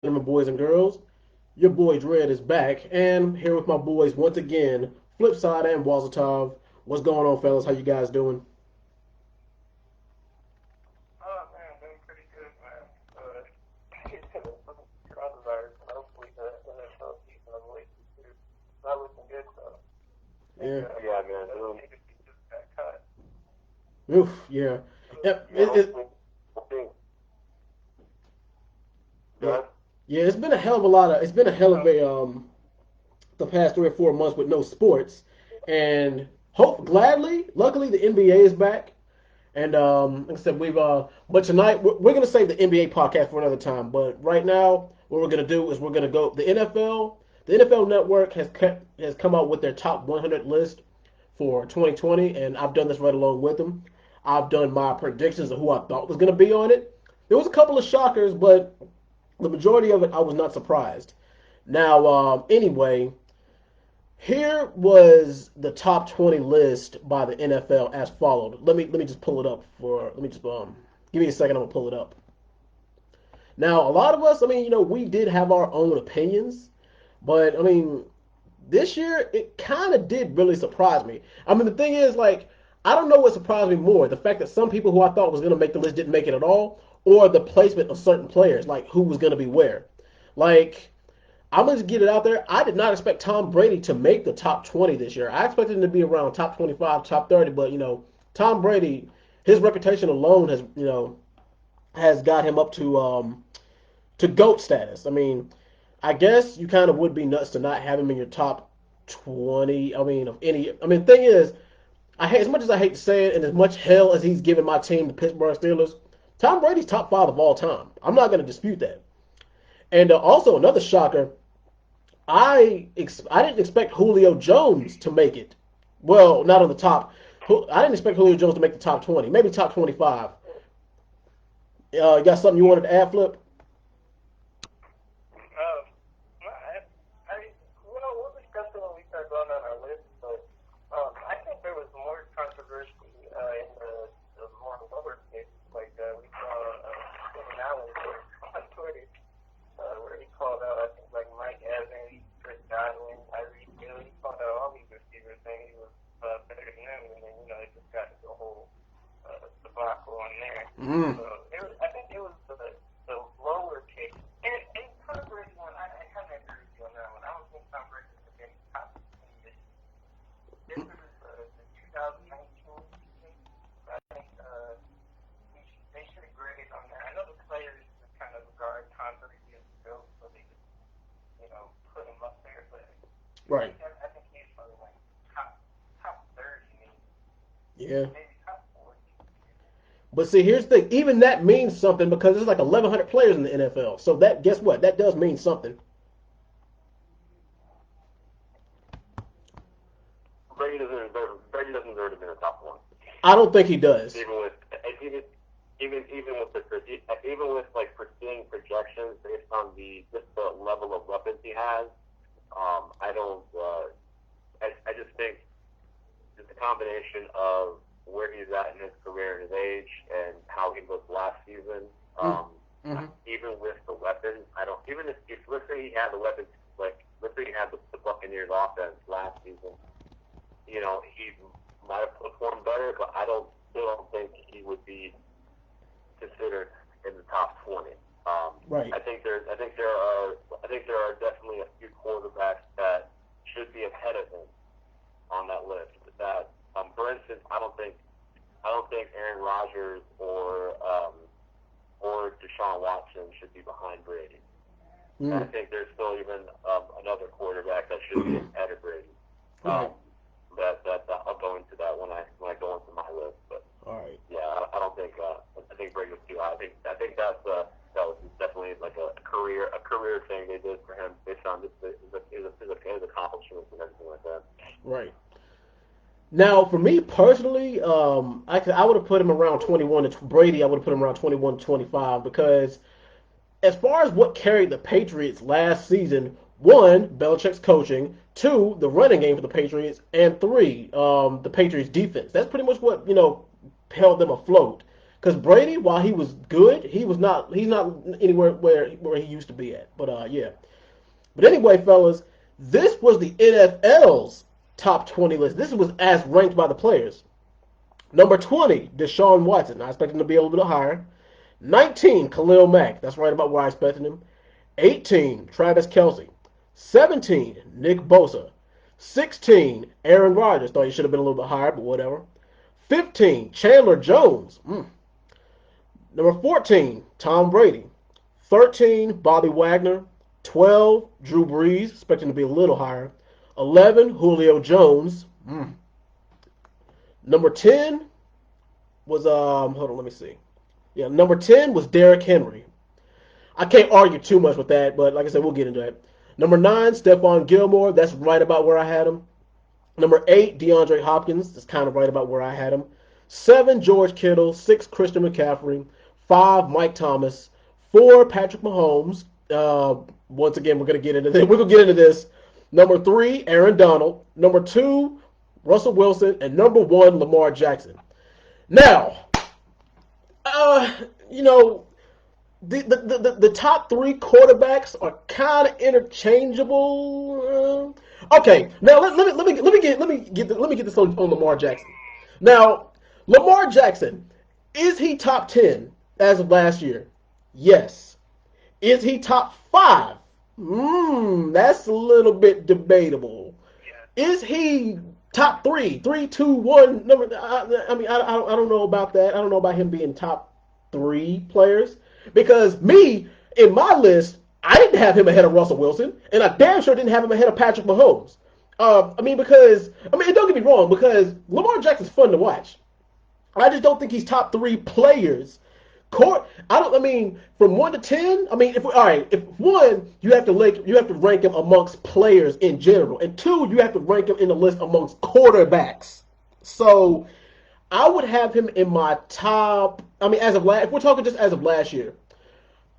gentlemen, boys and girls. Your boy Dread is back, and here with my boys once again, Flipside and Wazatov. What's going on, fellas? How you guys doing? Oh man, doing pretty good, man. Coronavirus, and hopefully the NFL season of late too. Not looking good, so I think Yeah. yeah, man. Niggas just got cut. Oof. Yeah. So Yep. yeah, hopefully. Yeah. Good. Yeah. It's been a hell of a lot of. It's been a hell of a the past 3 or 4 months with no sports, and gladly, luckily the NBA is back. And like I said, but tonight we're gonna save the NBA podcast for another time. But right now, what we're gonna do is we're gonna go the NFL. The NFL Network has come out with their top 100 list for 2020, and I've done this right along with them. I've done my predictions of who I thought was gonna be on it. There was a couple of shockers, but the majority of it I was not surprised. Now, anyway, here was the top 20 list by the NFL as followed. Let me just pull it up for let me just give me a second. I'm gonna pull it up. Now, a lot of us, I mean, we did have our own opinions, but I mean, this year it kind of did really surprise me. I mean, the thing is, like, I don't know what surprised me more: the fact that some people who I thought was gonna make the list didn't make it at all, or the placement of certain players, like who was gonna be where. Like, I'm going to get it out there. I did not expect Tom Brady to make the top 20 this year. I expected him to be around top 25, top 30, but Tom Brady, his reputation alone has got him up to GOAT status. I mean, I guess you kind of would be nuts to not have him in your top 20. I mean, of any. I mean, the thing is, I hate as much as I hate to say it, and as much hell as he's given my team, the Pittsburgh Steelers. Tom Brady's top 5 of all time. I'm not going to dispute that. And also another shocker, I didn't expect Julio Jones to make it. Well, not on the top. I didn't expect Julio Jones to make the top 20, maybe top 25. You got something you wanted to add, Flip? Um, I, well, we'll discuss it when we start going on our list, but I think there was more controversy in the more lower picks, like we saw Kevin Allen on Twitter, where he called out, I think, like Mike Evans, Chris Godwin, Tyreek Hill. He called out all these receivers, saying he was better than them, and then it just got into a whole debacle on there. Mm. So I think it was the lower pick. And Tom Brady one, I kind of agree with you on that one. I don't think Tom Brady would have been top 10 this year. This is the 2019 season. I think they should have graded on that. I know the players just kind of regard Tom Brady as a goat, so they just put him up there. But Right. I think he's probably like top 30, maybe Yeah. maybe top 40. But see, here's the thing. Even that means something because there's like 1,100 players in the NFL. So that, guess what? That does mean something. Brady doesn't deserve to be in the top one. I don't think he does. Even with even with like pursuing projections based on just the level of weapons he has, I don't. I just think it's a combination of where he's at in his career and his age and how he looked last season. Mm-hmm. Even with the weapons, I don't. Even if let's say he had the weapons, like let's say he had the Buccaneers offense last season, he might have performed better, but still don't think he would be considered in the top 20. Right. I think there are definitely a few quarterbacks that should be ahead of him on that list. For instance, I don't think Aaron Rodgers or Deshaun Watson should be behind Brady. I Mm. think there's still even another quarterback that should be ahead of Brady. Right. That I'll go into that when I go into my list. But All right. yeah, I don't think I think Brady was too high. I think that was definitely like a career thing they did for him based on just his accomplishments and everything like that. Right. Now, for me personally, I would have put him around 21 to Brady. I would have put him around 21 to 25 because as far as what carried the Patriots last season, one, Belichick's coaching, two, the running game for the Patriots, and three, the Patriots defense. That's pretty much what, held them afloat. Because Brady, while he was good, he's not anywhere where he used to be at. But yeah. But anyway, fellas, this was the NFL's top 20 list. This was as ranked by the players. Number 20, Deshaun Watson. I expect him to be a little bit higher. 19, Khalil Mack. That's right about where I expected him. 18, Travis Kelce. 17, Nick Bosa. 16, Aaron Rodgers. Thought he should have been a little bit higher, but whatever. 15, Chandler Jones. Number 14, Tom Brady. 13, Bobby Wagner. 12, Drew Brees, expecting to be a little higher. 11, Julio Jones. Number 10 was hold on, let me see. Yeah, number 10 was Derrick Henry. I can't argue too much with that, but like I said, we'll get into that. Number 9, Stephon Gilmore. That's right about where I had him. Number 8, DeAndre Hopkins. That's kind of right about where I had him. 7, George Kittle. 6, Christian McCaffrey. 5, Mike Thomas. 4, Patrick Mahomes. Once again, we're gonna get into this. We're gonna get into this. Number 3, Aaron Donald. Number 2, Russell Wilson, and number 1, Lamar Jackson. Now, you know, the top 3 quarterbacks are kind of interchangeable. Okay, now let me get this on Lamar Jackson. Now, Lamar Jackson, is he top 10 as of last year? Yes. Is he top 5? That's a little bit debatable. Yeah. Is he top 3, 3, 2, 1? Number. I mean, I don't know about that. I don't know about him being top 3 players because me in my list, I didn't have him ahead of Russell Wilson, and I damn sure didn't have him ahead of Patrick Mahomes. Don't get me wrong, because Lamar Jackson's fun to watch. I just don't think he's top 3 players. From 1 to 10. I mean, if 1, you have to rank him amongst players in general, and 2, you have to rank him in the list amongst quarterbacks. So, I would have him in my top. I mean, if we're talking just as of last year,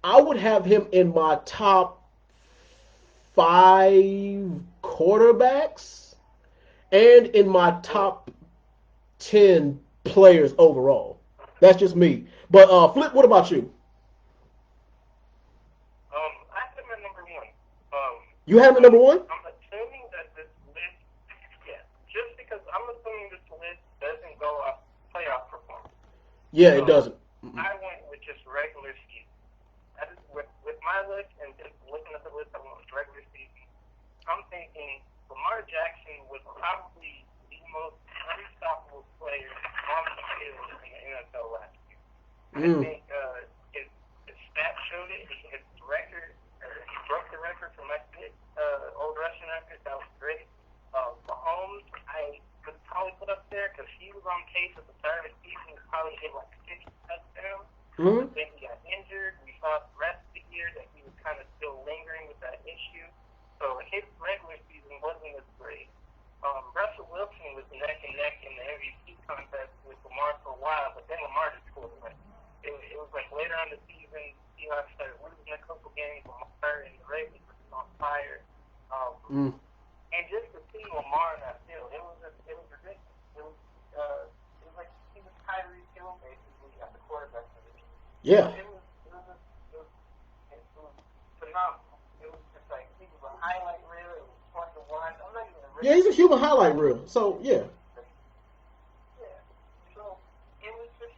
I would have him in my top 5 quarterbacks, and in my top 10 players overall. That's just me. But Flip, what about you? I have him at number 1. You have him at number 1? I'm assuming that this list, just because I'm assuming this list doesn't go off playoff performance. Yeah, it doesn't. I went with just regular season. That is with my list and just looking at the list, I went with regular season. I'm thinking Lamar Jackson was probably the most unstoppable player on the field in the NFL last year. I think his stats showed it. His record, he broke the record for my old rushing record. That was great. Mahomes, I could probably put up there because he was on pace at the start of the season to probably hit like 50 touchdowns. Then he got injured. We saw the rest of the year that he was kind of still lingering with that issue. So his regular season wasn't as great. Russell Wilson was neck and neck in the MVP contest with Lamar for a while, but then Lamar just pulled away. It was like later on the season, Seahawks started losing a couple games. Lamar and the Ravens were on fire. And just to see Lamar in that field, it was ridiculous. It was like he was Tyreek Hill basically at the quarterback position. Yeah. It was phenomenal. It was just like he was a highlight reel. It was fun to watch. I'm not even Yeah, he's a human highlight reel. So yeah. So it was just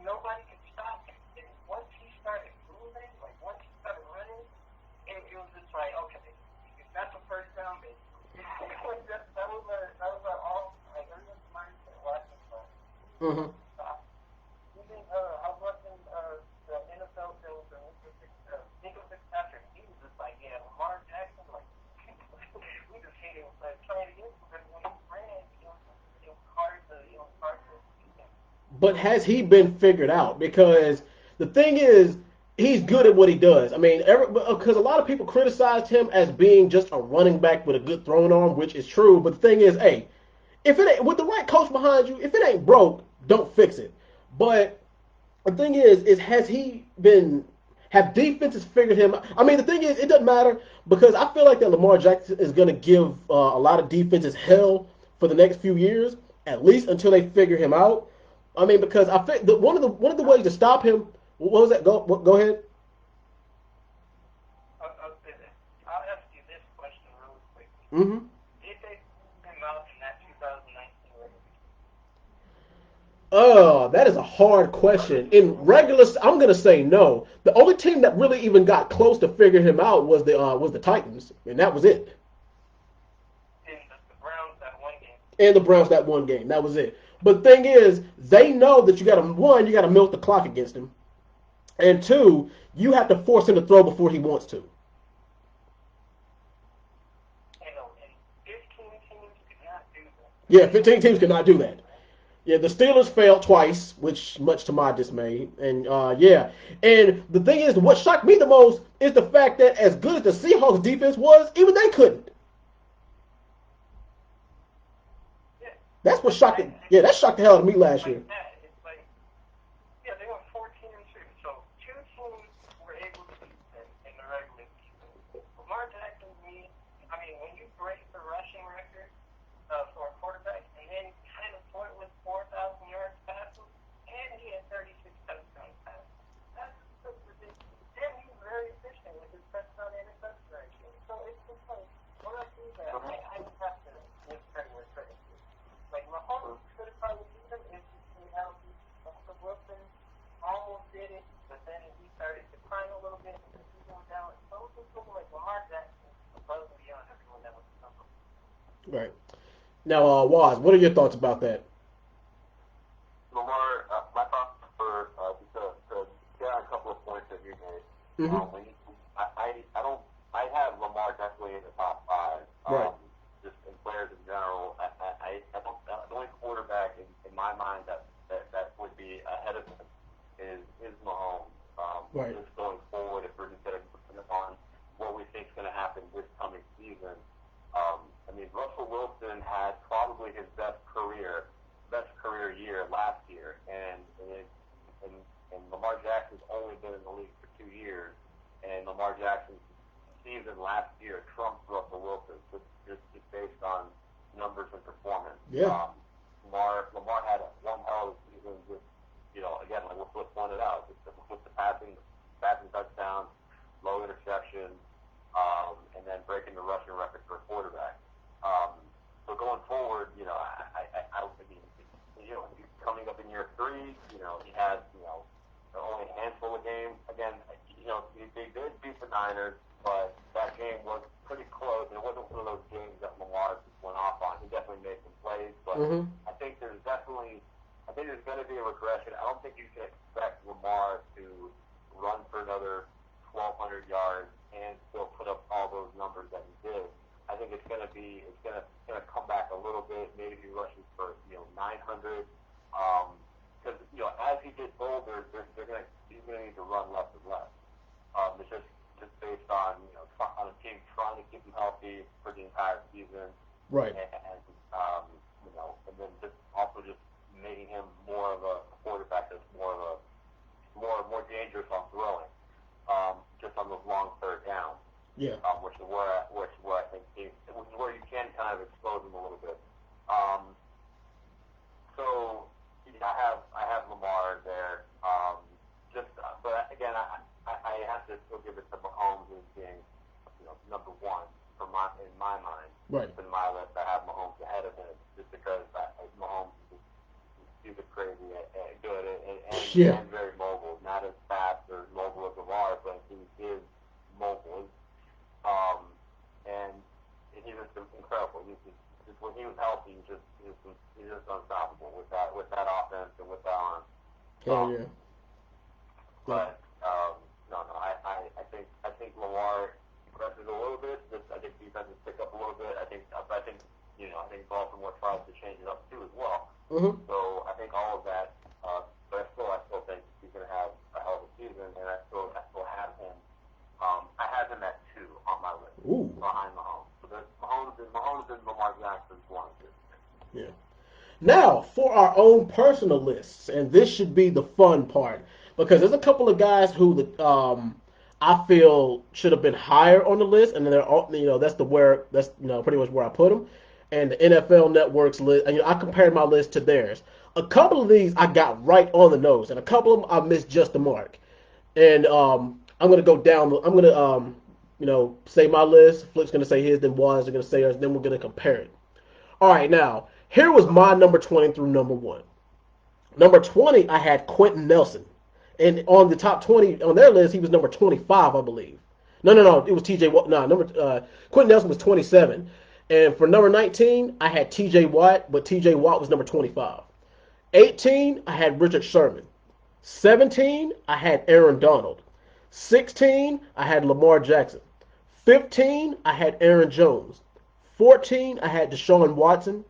nobody could stop him. And once he started moving, like once he started running, it was just like, okay, that's a first down, baby. that was our all. Like everyone's mindset watching. I was watching the NFL shows and Nico Fitzpatrick. He was just like, yeah, Lamar Jackson, like we just hate him playing against him because when he ran, it was hard to beat him. But has he been figured out? Because the thing is, he's good at what he does. I mean, because a lot of people criticized him as being just a running back with a good throwing arm, which is true. But the thing is, hey, if it ain't with the right coach behind you, if it ain't broke, don't fix it. But the thing is have defenses figured him out? I mean, the thing is, it doesn't matter because I feel like that Lamar Jackson is going to give a lot of defenses hell for the next few years, at least until they figure him out. I mean, because I think one of the ways to stop him. What was that? Go ahead. I'll ask you this question really quickly. Mm-hmm. Did they pull him out in that 2019 regular Oh, that is a hard question. In regular, I'm gonna say no. The only team that really even got close to figuring him out was the Titans, and that was it. season? And the Browns that one game. And the Browns that one game, that was it. But the thing is, they know that you gotta milk the clock against him, and two, you have to force him to throw before he wants to. And 15 teams could not do that. Yeah, 15 teams cannot do that. Yeah, the Steelers failed twice, which much to my dismay. And yeah, and the thing is, what shocked me the most is the fact that as good as the Seahawks defense was, even they couldn't. Yeah. That's what shocked. Yeah, that shocked the hell out of me last year. Like that. It's like, yeah, they went 14-2. So two teams were able to beat them in the regular season. Lamar Jackson, when you break the rushing record for a quarterback and then kind of point with 4,000 yards passing, and he had 36 touchdown passes. That's just ridiculous. And he's very efficient with his touchdown and interception ratio. So it's just like, when I see that, I have to give credit where credit is. Like, Mahomes could have probably beat him if he stayed healthy. Russell Wilson almost did it, but then he started to decline a little bit and he went down. So it's just like Lamar Jackson above and beyond everyone else. Right. Now, Waz, what are your thoughts about that? Lamar, my thoughts for just to get on a couple of points that you made. Mm-hmm. I have Lamar definitely in the top five. Right. Just in players in general, I don't. The only quarterback in my mind that would be ahead of him is Mahomes. Right. Just going forward, if we're just going to put on what we think is going to happen this coming season. Russell Wilson had probably his best career year last year, and Lamar Jackson's only been in the league for 2 years, and Lamar Jackson's season last year trumped Russell Wilson, just based on numbers and performance. Yeah. Lamar had one hell of a season with, again, like what Flip pointed out, with the passing touchdowns, low interceptions, and then breaking the rushing record for a quarterback. So going forward, coming up in year 3, he had, only a handful of games. Again, they did beat the Niners, but that game was pretty close, and it wasn't one of those games that Lamar just went off on. He definitely made some plays, but I think there's going to be a regression. I don't think you can expect Lamar to run for another 1,200 yards and still put up all those numbers that he did. I think it's going to come back a little bit. Maybe he rushes for 900. Because as he gets older, he's going to need to run less and less. It's just based on on a team trying to keep him healthy for the entire season. Right. And then just making him more of a quarterback that's more dangerous on throwing. Just on those long third downs. Yeah. Which is where I think which is where you can kind of expose him a little bit. So I have Lamar there. But again, I have to still give it to Mahomes as being number one in my mind. Right. In my list, I have Mahomes ahead of him just because Mahomes is stupid crazy and good and very mobile. Not as fast or mobile as Lamar, but he is mobile. And he's just incredible. When he was healthy, he's just unstoppable with that offense and with that arm. Hell yeah. But I think Lamar progresses a little bit. I think defenses pick up a little bit. I think Baltimore tries to change it up too as well. Mm-hmm. So I think all of that. But I still think he's going to have a hell of a season, and I still have him. I have him at 2 on my list. Ooh. Behind Mahomes. So that's Mahomes and Lamar Jackson's 1 and 2. Yeah. Now, for our own personal lists, and this should be the fun part, because there's a couple of guys who I feel should have been higher on the list, and they're all, that's pretty much where I put them. And the NFL Network's list, I compared my list to theirs. a couple of these I got right on the nose, and a couple of them I missed just the mark. And I'm gonna go down. I'm gonna say my list. Flip's gonna say his, then Waz are gonna say ours. Then we're gonna compare it. All right, now here was my number 20 through number one. Number 20, I had Quentin Nelson, and on the top 20 on their list, he was number 25, I believe. No, it was T.J. Watt. No, Quentin Nelson was 27, and for number 19, I had T.J. Watt, but T.J. Watt was number 25. 18, I had Richard Sherman. 17, I had Aaron Donald. 16, I had Lamar Jackson. 15, I had Aaron Jones. 14, I had Deshaun Watson.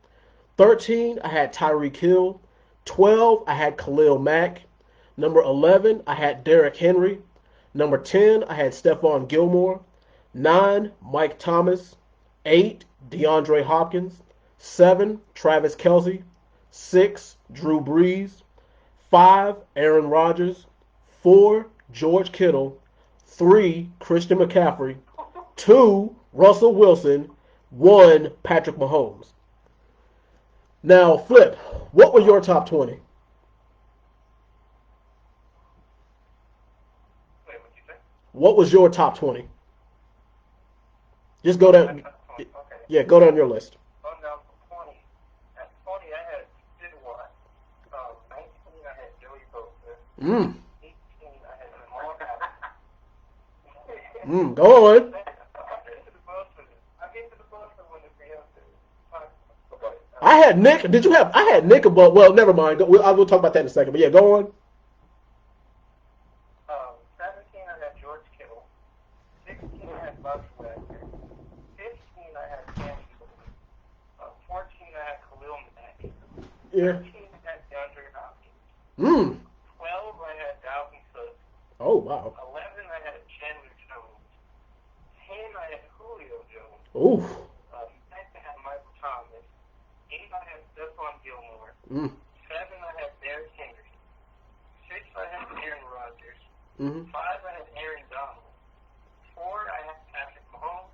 13, I had Tyreek Hill. 12, I had Khalil Mack. Number 11, I had Derrick Henry. Number 10, I had Stephon Gilmore. 9, Mike Thomas. 8, DeAndre Hopkins. 7, Travis Kelce. 6, Drew Brees. 5, Aaron Rodgers. 4, George Kittle. 3, Christian McCaffrey. 2, Russell Wilson. 1, Patrick Mahomes. Now, Flip, what were your top 20? Wait, what'd you say? What was your top 20? Just go down. Okay. Yeah, go down your list. On number 20. At 20, I had Sid Watt. 19, I had Joey Bosa. Mm. 18, I had Lamar Jackson. Go on. I'll get to the Bosa when it's real. I had Nick. Did you have? I had Nick. But well, never mind. I will talk about that in a second. But yeah, go on. 17, I had George Kittle. 16, I had Bobby Wagner. 15, I had Cam Newton. 14, I had Khalil Mack. Yeah. 13, I had DeAndre Hopkins. 12, 12. I had Dalvin Cook. Oh wow. 11, I had Chandler Jones. 10, I had Julio Jones. Ooh. 9, I had Michael Thomas. 8, I had Stephon Gilmore. Mm. 7, I had Derrick Henry. 6, I had Aaron Rodgers. Mm-hmm. 5, I had Aaron Donald. 4, I had Patrick Mahomes.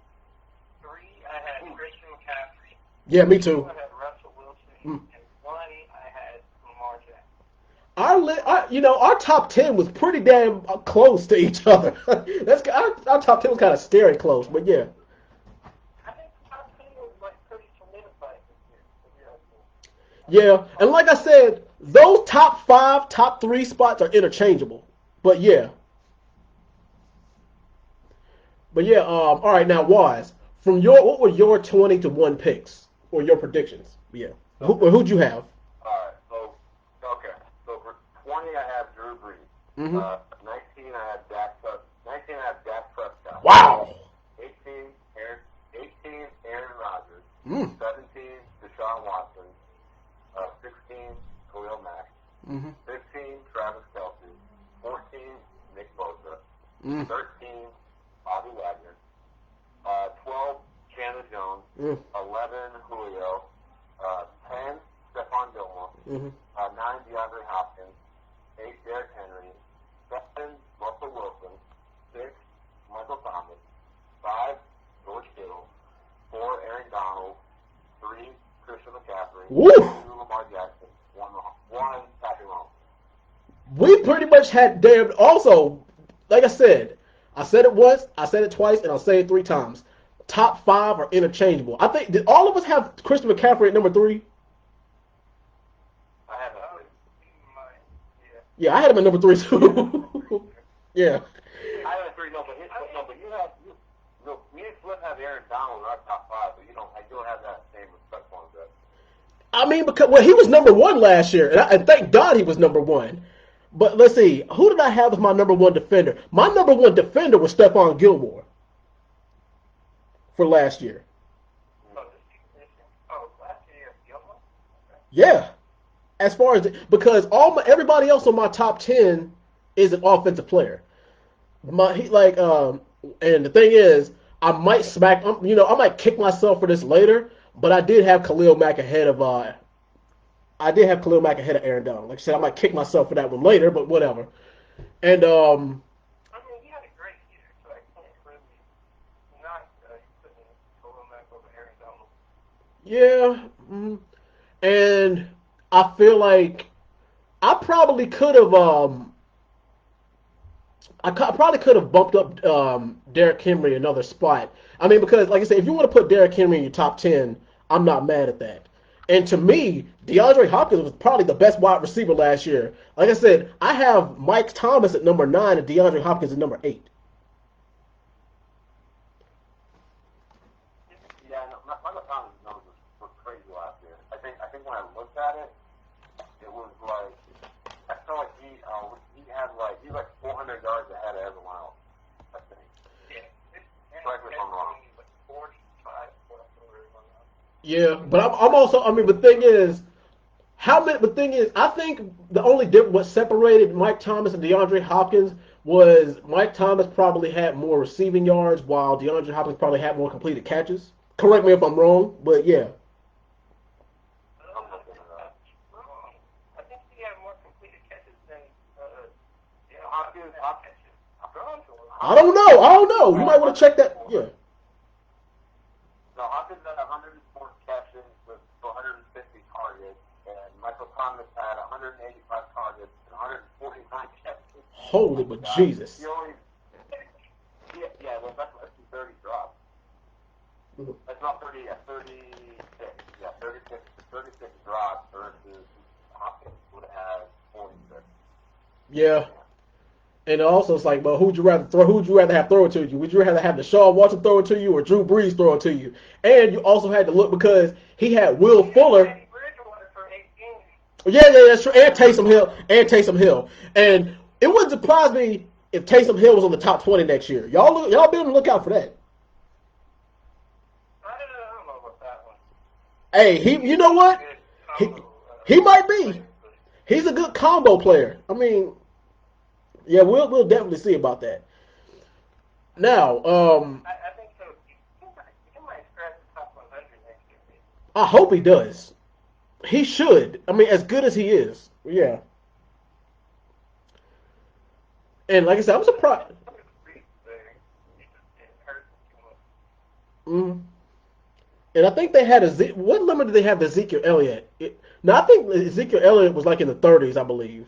3, I had Christian McCaffrey. Yeah, me 2, too. I had Russell Wilson. Mm. And 1, I had Lamar Jackson. Our top 10 was pretty damn close to each other. Our top 10 was kind of scary close, but yeah. I think the top 10 was like pretty solidified this year. Yeah, and like I said, those top 5, top 3 spots are interchangeable. But yeah. All right, now Wise, what were your 20 to 1 picks or your predictions? Yeah. Who'd you have? All right. So for 20, I have Drew Brees. Mm-hmm. 19, I have Dak Prescott. Wow. 18, Aaron Rodgers. Mm. 17, Deshaun Watson. 16, Khalil Mack. Mm-hmm. 15, Travis Kelce. 14, Nick Bosa. Mm. 13, Bobby Wagner. 12, Chandler Jones. Mm. 11, Julio. 10, Stephon Gilmore. Mm-hmm. 9, DeAndre Hopkins. 8, Derrick Henry. 7, Russell Wilson. 6, Michael Thomas. 5, George Kittle. 4, Aaron Donald. 3, Christian McCaffrey. Woo. 2, Lamar Jackson. 1, Patrick Mahomes. We pretty much had damn. Also, like I said it once, I said it twice, and I'll say it 3 times. Top 5 are interchangeable. I think, did all of us have Christian McCaffrey at number 3? I have That a was Yeah, I had him at number 3 too. Yeah. I have a 3. No, but you have me and Flip have Aaron Donald in our top 5, but you don't have that same respect for him, bro. I mean, because he was number 1 last year, and thank God he was number 1. But let's see, who did I have as my number 1 defender? My number 1 defender was Stephon Gilmore for last year. last year, Gilmore? Yeah, as far as because everybody else on my top 10 is an offensive player. And the thing is, I might I might kick myself for this later, but I did have Khalil Mack ahead of Aaron Donald. Like I said, I might kick myself for that one later, but whatever. And I mean, he had a great year, so I can't really not putting Khalil Mack over Aaron Donald. yeah, and I feel like I probably could have probably could have bumped up Derrick Henry another spot. I mean, because like I said, if you want to put Derrick Henry in your top 10, I'm not mad at that. And to me, DeAndre Hopkins was probably the best wide receiver last year. Like I said, I have Mike Thomas at number 9 and DeAndre Hopkins at number 8. Yeah, no, my McConnell's numbers were crazy last year. I think when I looked at it, it was like I felt like he was like 400 yards ahead of everyone else. I think. Correct me if I'm wrong. Yeah, but I'm also. I mean, the thing is, how many? The thing is, I think the only difference what separated Mike Thomas and DeAndre Hopkins was Mike Thomas probably had more receiving yards, while DeAndre Hopkins probably had more completed catches. Correct me if I'm wrong, but yeah. I'm looking at that. I think he had more completed catches than Hopkins. I don't know. I don't know. You might want to check that. Yeah. No, Hopkins had 104 catches with 150 targets, and Michael Thomas had 185 targets and 149 catches. Holy but Jesus. He only, yeah, well, that's 30 drops. That's not 30, yeah, 36. Yeah, 36 drops versus Hopkins would have 46. Yeah. And also, it's like, well, who'd you rather throw? Who'd you rather have throw it to you? Would you rather have Deshaun Watson throw it to you or Drew Brees throw it to you? And you also had to look because he had Will Fuller. Yeah, that's true. And Taysom Hill. And it wouldn't surprise me if Taysom Hill was on the top 20 next year. Y'all be on the lookout for that. I don't know about that one. Hey, you know what? He might be. He's a good combo player. I mean, yeah, we'll definitely see about that. Now, I think so. He might scratch the top 100 next year. I hope he does. He should. I mean, as good as he is. Yeah. And like I said, I'm surprised. Mm. And I think they had what number did they have Ezekiel Elliott? Now I think Ezekiel Elliott was like in the 30s, I believe.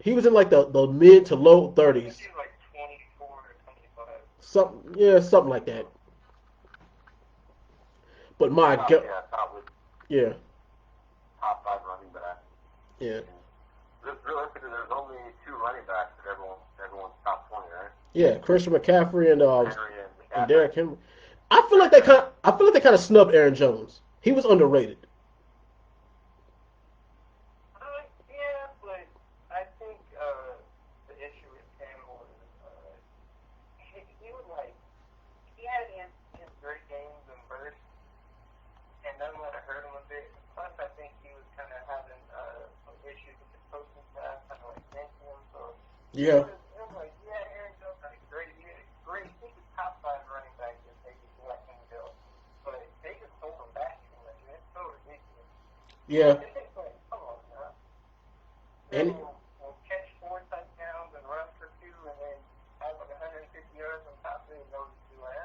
He was in like the mid to low 30s. He's like 24 or 25. Something like that. But my God, yeah, top 5 running back. yeah, Realistically, there's only 2 running backs that everyone's top 20, right? yeah. Christian McCaffrey and Henry and Derrick Henry. I feel like they kind of snubbed Aaron Jones. He was underrated. Yeah, but I think the issue with him was he was like he had his great games and bursts, and then let it hurt him a bit. Plus, I think he was kind of having some issues with the coaching staff, kind of like benching him. So Yeah, it was like, yeah, Aaron Jones had a great year, great. He's a top 5 running back if they just let him go. But they just hold him back too much, and it's so ridiculous. yeah. It's like, come on, now. And Will catch 4 touchdowns and run for 2, and then have like 150 yards on top of it, and they'll just be like,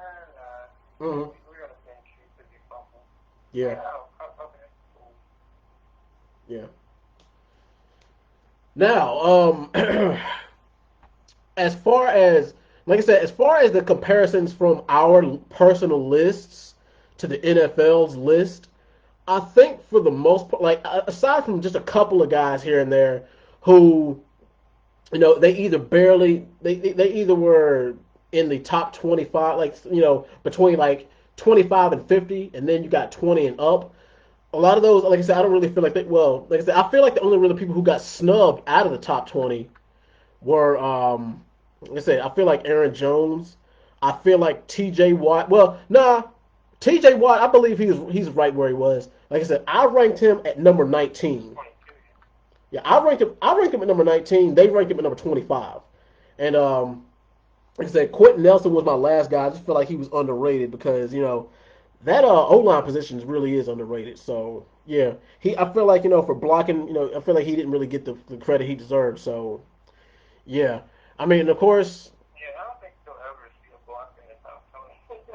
mhm. we're gonna bench you because you fumbled. Yeah, Oh, okay, cool. yeah. Now, as far as like I said, as far as the comparisons from our personal lists to the NFL's list, I think for the most part, like aside from just a couple of guys here and there who, they either they either were in the top 25, like between like 25 and 50, and then you got 20 and up. A lot of those, like I said, I don't really feel like they. Well, like I said, I feel like the only really people who got snubbed out of the top 20 were, like I said, I feel like Aaron Jones. I feel like T.J. Watt. Well, nah, T.J. Watt. I believe he's right where he was. Like I said, I ranked him at number 19. 22. Yeah, I ranked him. I ranked him at number 19. They ranked him at number 25. And like I said, Quentin Nelson was my last guy. I just feel like he was underrated because that O line position really is underrated. So yeah, I feel like for blocking, I feel like he didn't really get the credit he deserved. So yeah, I mean, of course, Yeah, I don't think he'll ever see a block in the top 20.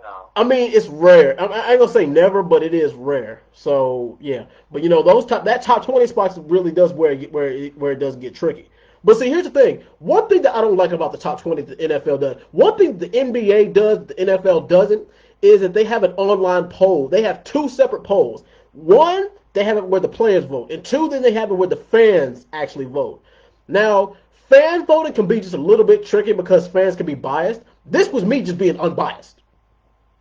No. I mean, it's rare. I ain't gonna say never, but it is rare. So yeah, but those top 20 spots really does where it does get tricky. But see, here's the thing. One thing that I don't like about the top 20 that the NFL does. One thing the NBA does, the NFL doesn't, is that they have an online poll. They have two separate polls. One, they have it where the players vote, and two, then they have it where the fans actually vote. Now, fan voting can be just a little bit tricky because fans can be biased. This was me just being unbiased.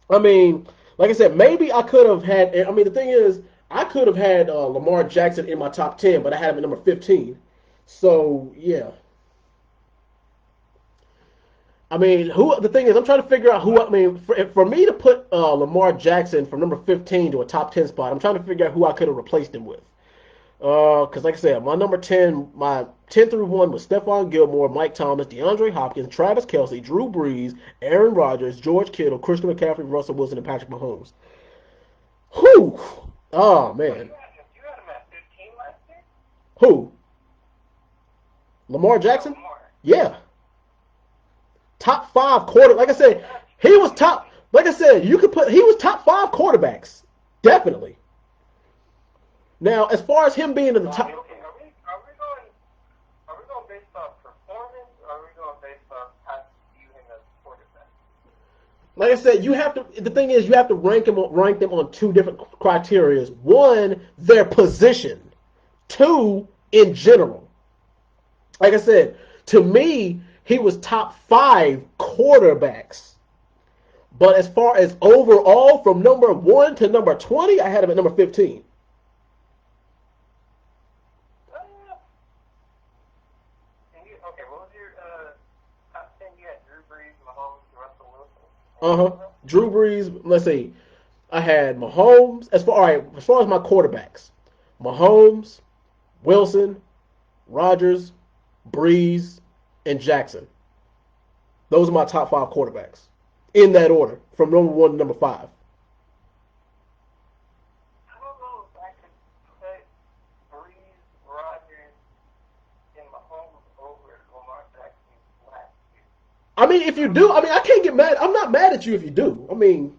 I mean, like I said, maybe I could have had. I mean, the thing is, I could have had Lamar Jackson in my top 10, but I had him at number 15. So yeah, I mean, who? The thing is, I'm trying to figure out who. I mean, for me to put Lamar Jackson from number 15 to a top 10 spot, I'm trying to figure out who I could have replaced him with. Because like I said, my number 10, my 10 through 1 was Stephon Gilmore, Mike Thomas, DeAndre Hopkins, Travis Kelce, Drew Brees, Aaron Rodgers, George Kittle, Christian McCaffrey, Russell Wilson, and Patrick Mahomes. Whew. Oh So man. you had him at 15 last year? Who? Lamar Jackson? Lamar. Yeah. Top 5 quarter. Like I said, he was top. Like I said, you could put. He was top 5 quarterbacks. Definitely. Now, as far as him being in the top. Okay, are we going based off performance, or are we going based off how you him as a quarterback? Like I said, you have to. The thing is, you have to rank them on two different criteria. One, their position. Two, in general. Like I said, to me, he was top 5 quarterbacks. But as far as overall, from number 1 to number 20, I had him at number 15. Okay, what was your top 10? You had Drew Brees, Mahomes, Russell Uh Wilson. huh. Drew Brees. Let's see. I had Mahomes. As far as my quarterbacks, Mahomes, Wilson, Rodgers, Brees, and Jackson. Those are my top 5 quarterbacks in that order, from number 1 to number 5. I don't know if I could put Brees, Rodgers, and Mahomes over Lamar Jackson last year. I mean, if you do, I mean, I can't get mad. I'm not mad at you if you do. I mean,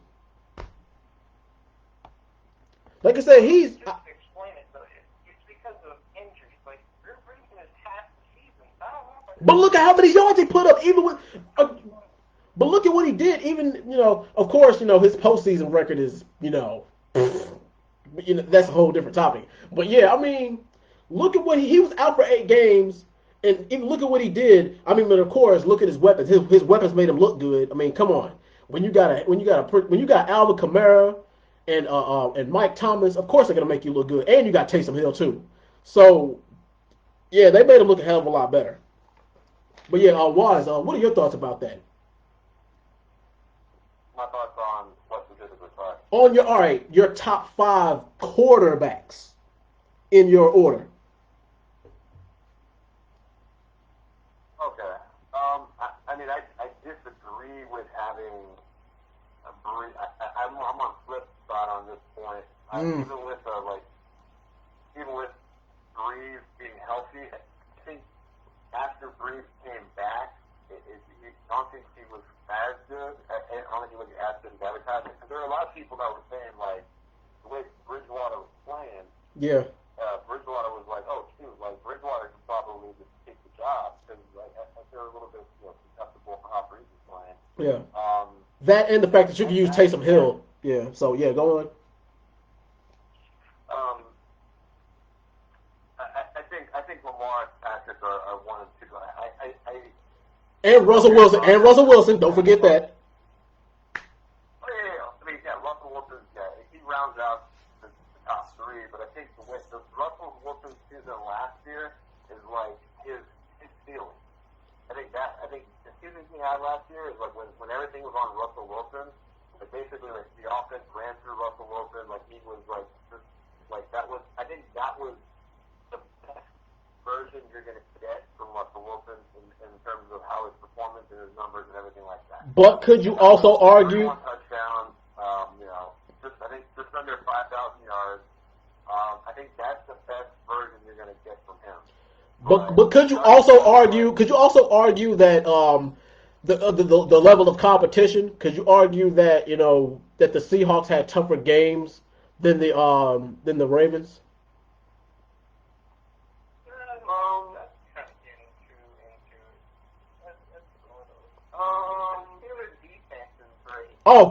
like I said, he's. Just to explain it, though, it's because of injuries. Like, Drew Brees missed half the season. I don't know if I But look at how many yards he put up, even with. But look at what he did. Even of course, his postseason record is that's a whole different topic. But yeah, I mean, look at what he was out for 8 games, and even look at what he did. I mean, but of course, look at his weapons. His weapons made him look good. I mean, come on. When you got Alvin Kamara and Mike Thomas, of course they're gonna make you look good. And you got Taysom Hill too. So yeah, they made him look a hell of a lot better. But yeah, Wise, what are your thoughts about that? My thoughts on what specifically, sorry. On your top 5 quarterbacks in your order. Okay. I mean, I disagree with having a Brees. I'm on flip side on this point. Even with Brees being healthy, I think after Brees came back, I don't think he was as good. I don't think he was as good as advertising. Because there are a lot of people that were saying, like, the way Bridgewater was playing, Yeah. Bridgewater was like, oh, shoot, like, Bridgewater could probably just take the job. Because, like, they're a little bit susceptible for how Brees is playing. Yeah. That and the fact that you can use Taysom Hill. Yeah. So yeah, go on. I think Lamar and Patrick are 1 and 2. And Russell Wilson. And Russell Wilson. Don't forget that. Oh, yeah. I mean, yeah, Russell Wilson, he rounds out the top 3, but I think the Russell Wilson season last year is like his ceiling. I think the season he had last year is like when everything was on Russell Wilson, like basically like the offense ran through Russell Wilson, like he was like just like that was. I think that was the best version you're going to get from Russell Wilson in terms of how his performance and his numbers and everything like that. But could you also argue? Touchdowns, I think just under 5,000 yards. I think that's the best version you're going to get from him. But could you also argue? Could you also argue that the level of competition? Could you argue that that the Seahawks had tougher games than the Ravens? That's kind of getting into that's a little. Their defense is great. Oh,